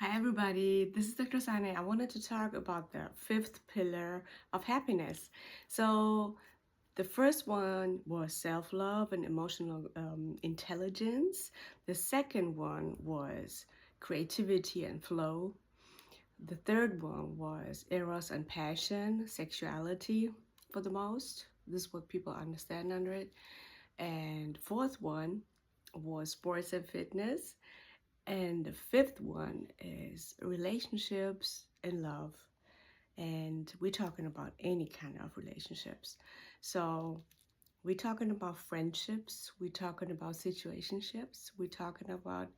Hi everybody, this is Dr. Sane. I wanted to talk about the fifth pillar of happiness. So the first one was self-love and emotional intelligence. The second one was creativity and flow. The third one was eros and passion, sexuality for the most. This is what people understand under it. And fourth one was sports and fitness. And the fifth one is relationships and love. And we're talking about any kind of relationships. So we're talking about friendships, we're talking about situationships, we're talking about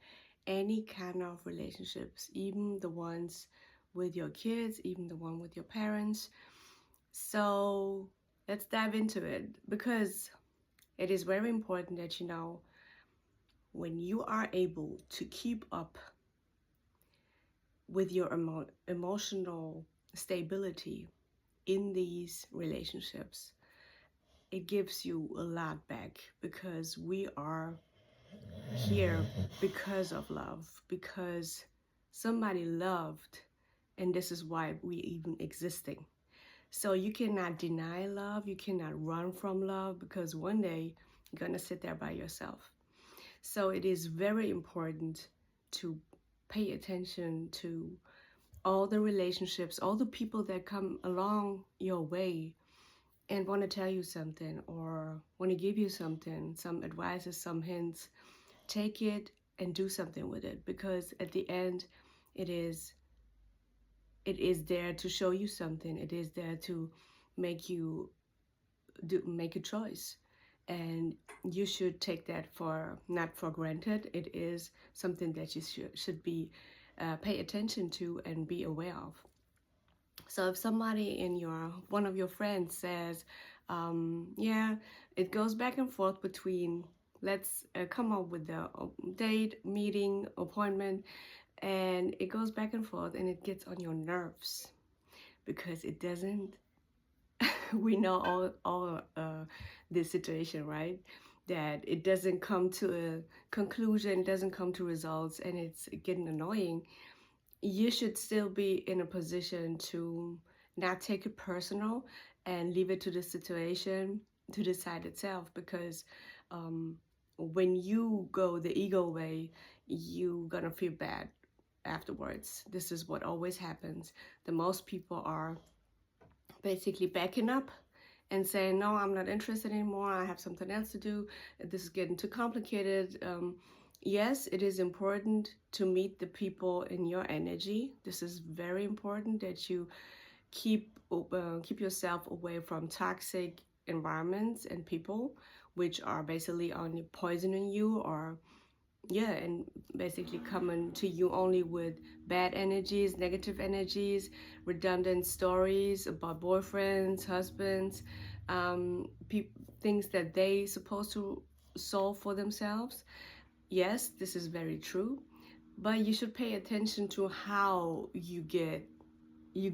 any kind of relationships, even the ones with your kids, even the one with your parents. So let's dive into it because it is very important that you know when you are able to keep up with your emotional stability in these relationships, it gives you a lot back because we are here because of love, because somebody loved, and this is why we even existing. So you cannot deny love, you cannot run from love because one day you're gonna sit there by yourself. So it is very important to pay attention to all the relationships, all the people that come along your way and want to tell you something or want to give you something, some advices, some hints. Take it and do something with it because at the end, it is it is there to show you something. It is there to make you make a choice, and you should take that for not for granted. It is something that you should be pay attention to and be aware of. So if somebody in your one of your friends says, yeah, it goes back and forth between let's come up with the date, meeting, appointment, and it goes back and forth and it gets on your nerves because it doesn't. We know all this situation, right? That it doesn't come to a conclusion, doesn't come to results, and it's getting annoying. You should still be in a position to not take it personal and leave it to the situation to decide itself because when you go the ego way, you gonna feel bad afterwards. This is what always happens. The most people are basically backing up and saying, no, I'm not interested anymore. I have something else to do. This is getting too complicated. Yes, it is important to meet the people in your energy. This is very important that you keep yourself away from toxic environments and people, which are basically only poisoning you or yeah, and basically coming to you only with bad energies, negative energies, redundant stories about boyfriends, husbands, things that they supposed to solve for themselves. Yes, this is very true, but you should pay attention to how you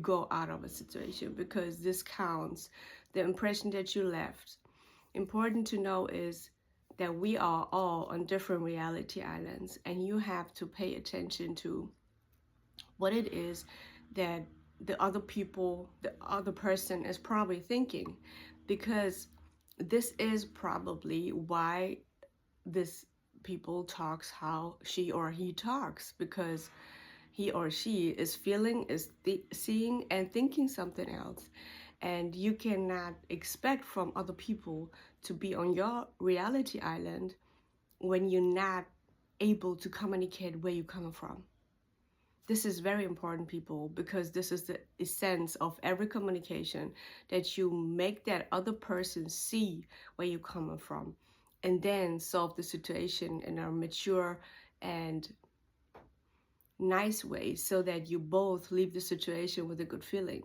go out of a situation because this counts. The impression that you left. Important to know is that we are all on different reality islands, and you have to pay attention to what it is that the other people, the other person is probably thinking, because this is probably why this people talks how she or he talks, because he or she is feeling, is seeing and thinking something else. And you cannot expect from other people to be on your reality island when you're not able to communicate where you're coming from. This is very important, people, because this is the essence of every communication, that you make that other person see where you're coming from and then solve the situation in a mature and nice way so that you both leave the situation with a good feeling.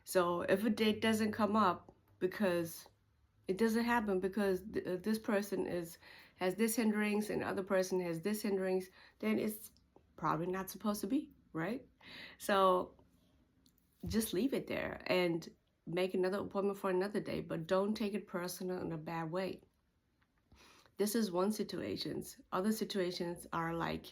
So if a date doesn't come up because it doesn't happen because this person has this hindrance and the other person has this hindrance, then it's probably not supposed to be, right? So just leave it there and make another appointment for another day, but don't take it personal in a bad way. This is one situation. Other situations are like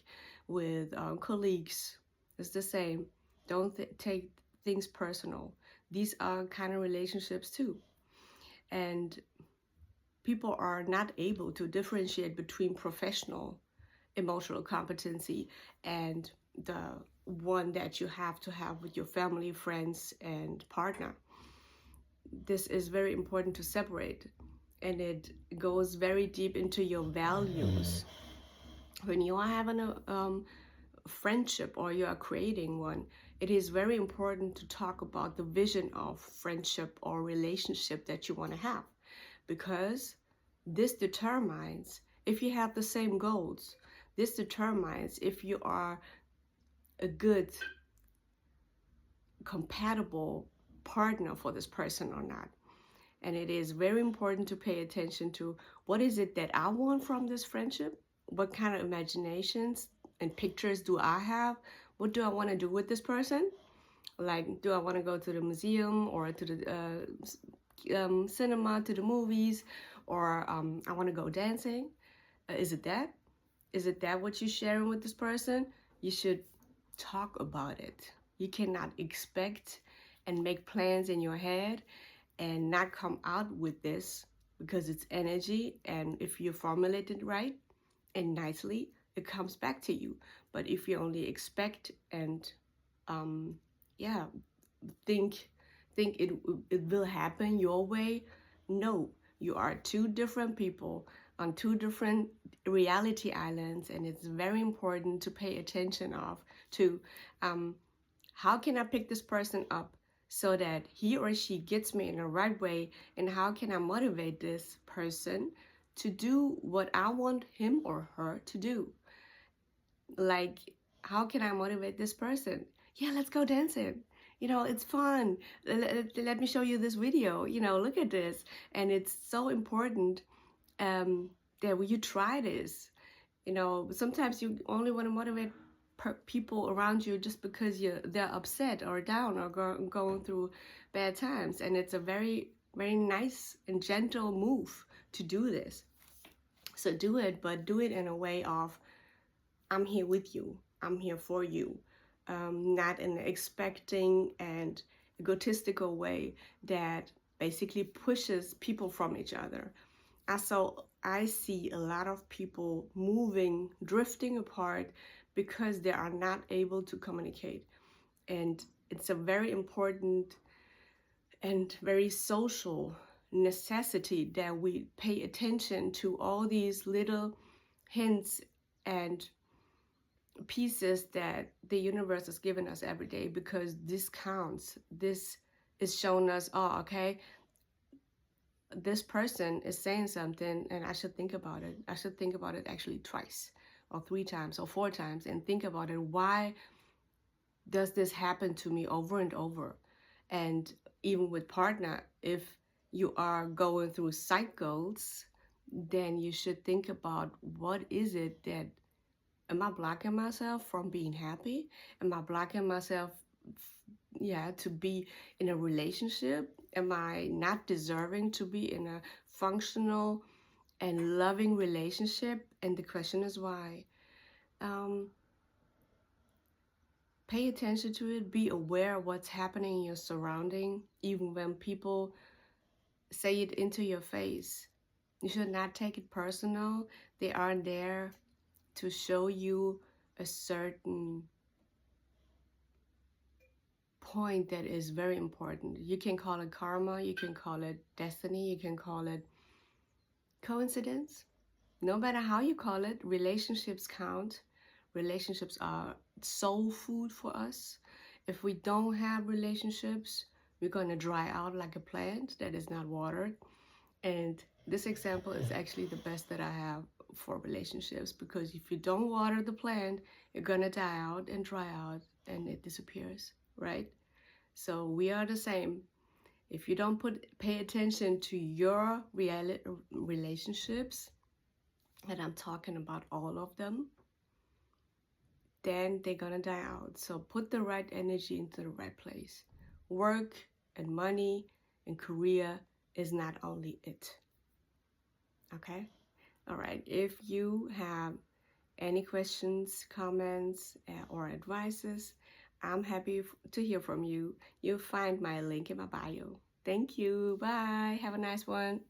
with colleagues, It's the same. Don't take things personal. These are kind of relationships too. And people are not able to differentiate between professional emotional competency and the one that you have to have with your family, friends, and partner. This is very important to separate, and it goes very deep into your values. When you are having a friendship or you are creating one, it is very important to talk about the vision of friendship or relationship that you want to have, because this determines if you have the same goals. This determines if you are a good, compatible partner for this person or not. And it is very important to pay attention to what is it that I want from this friendship? What kind of imaginations and pictures do I have? What do I want to do with this person? Like, do I want to go to the museum or to the cinema, to the movies, or I want to go dancing? Is it that? Is it that what you're sharing with this person? You should talk about it. You cannot expect and make plans in your head and not come out with this, because it's energy, and if you formulate it right and nicely, it comes back to you. But if you only expect and yeah, think it will happen your way, no, you are two different people on two different reality islands, and it's very important to pay attention to how can I pick this person up so that he or she gets me in the right way, and how can I motivate this person to do what I want him or her to do. Like, how can I motivate this person? Yeah, let's go dancing. It's fun. Let me show you this video. Look at this. And it's so important that when you try this, sometimes you only want to motivate people around you just because they're upset or down or going through bad times. And it's a very, very nice and gentle move to do this. So do it, but do it in a way of, I'm here with you. I'm here for you. Not in an expecting and egotistical way that basically pushes people from each other. So I see a lot of people drifting apart because they are not able to communicate. And it's a very important and very social necessity that we pay attention to all these little hints and pieces that the universe has given us every day, because this counts. This is showing us, oh, okay, this person is saying something and I should think about it. I should think about it actually twice or 3 times or 4 times and think about it. Why does this happen to me over and over? And even with partner, if you are going through cycles, then you should think about, what is it that, am I blocking myself from being happy? Am I blocking myself to be in a relationship? Am I not deserving to be in a functional and loving relationship? And the question is why. Pay attention to it. Be aware of what's happening in your surrounding, even when people say it into your face. You should not take it personal. They are there to show you a certain point that is very important. You can call it karma, you can call it destiny, you can call it coincidence. No matter how you call it, relationships count. Relationships are soul food for us. If we don't have relationships, we're going to dry out like a plant that is not watered. And this example is actually the best that I have for relationships, because if you don't water the plant, you're going to die out and dry out and it disappears, right? So we are the same. If you don't pay attention to your relationships, and I'm talking about all of them, then they're gonna die out. So put the right energy into the right place. Work and money and career is not only it. Okay? All right. If you have Any questions, comments, or advices, I'm happy to hear from you. You'll find my link in my bio. Thank you. Bye. Have a nice one.